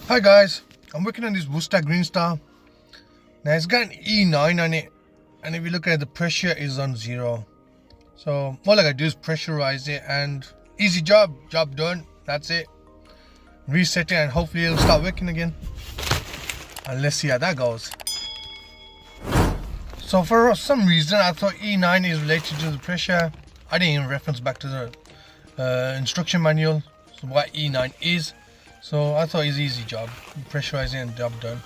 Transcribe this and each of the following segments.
Hi guys, I'm working on this Wocesterbosch greenstar. Now it's got an E9 on it, and if you look at it, the pressure is on 0. So all I gotta do is pressurize it and easy job done. That's it. Reset it and hopefully it'll start working again. And let's see how that goes. So for some reason I thought E9 is related to the pressure. I didn't even reference back to the instruction manual, so what E9 is. So I thought it's an easy job, pressurizing and job done.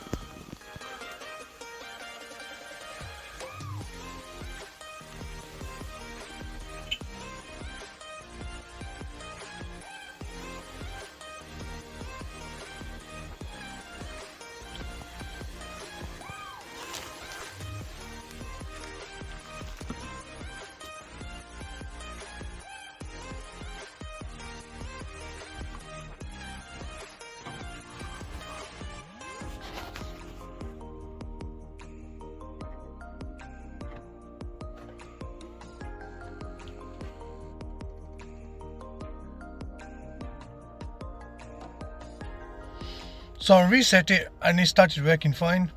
So I reset it and it started working fine.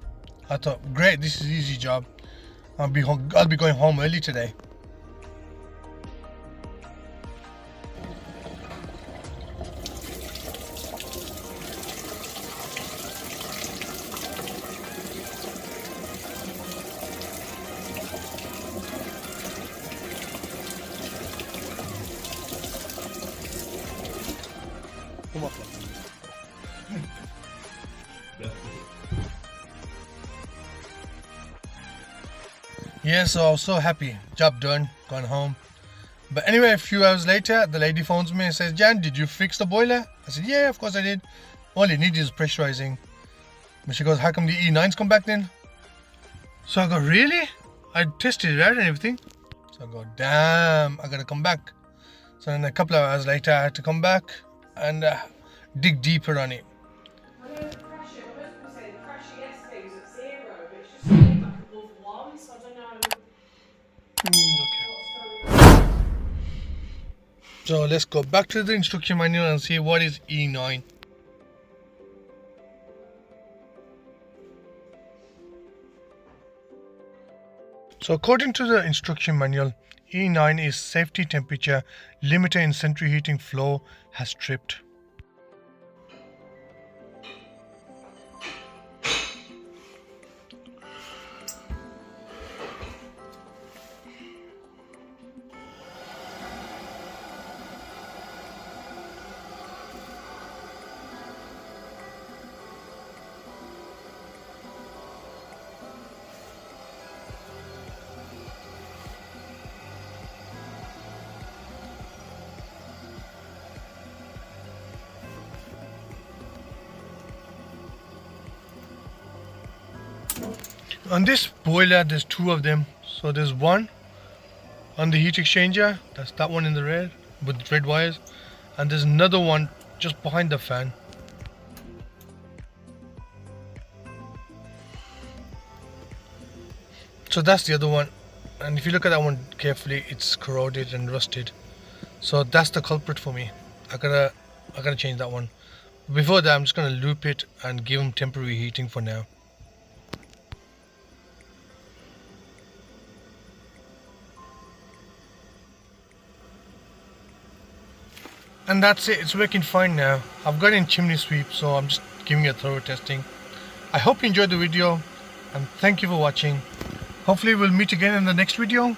I thought, great, this is an easy job. I'll be going home early today. Yeah, so I was so happy. Job done, gone home. But anyway, a few hours later, the lady phones me and says, Jan, did you fix the boiler? I said, yeah, of course I did. All it needed is pressurizing. But she goes, how come the E9's come back then? So I go, really? I tested it out and everything. So I go, damn, I gotta come back. So then a couple of hours later, I had to come back and dig deeper on it. So let's go back to the instruction manual and see what is E9. So according to the instruction manual, E9 is safety temperature limiter in central heating flow has tripped. On this boiler there's two of them. So there's one on the heat exchanger, that's that one in the red with red wires, and there's another one just behind the fan. So that's the other one, and if you look at that one carefully, it's corroded and rusted. So that's the culprit for me. I gotta change that one. Before that, I'm just gonna loop it and give them temporary heating for now. And that's it, it's working fine now. I've got it in chimney sweep, so I'm just giving it a thorough testing. I hope you enjoyed the video and thank you for watching. Hopefully we'll meet again in the next video.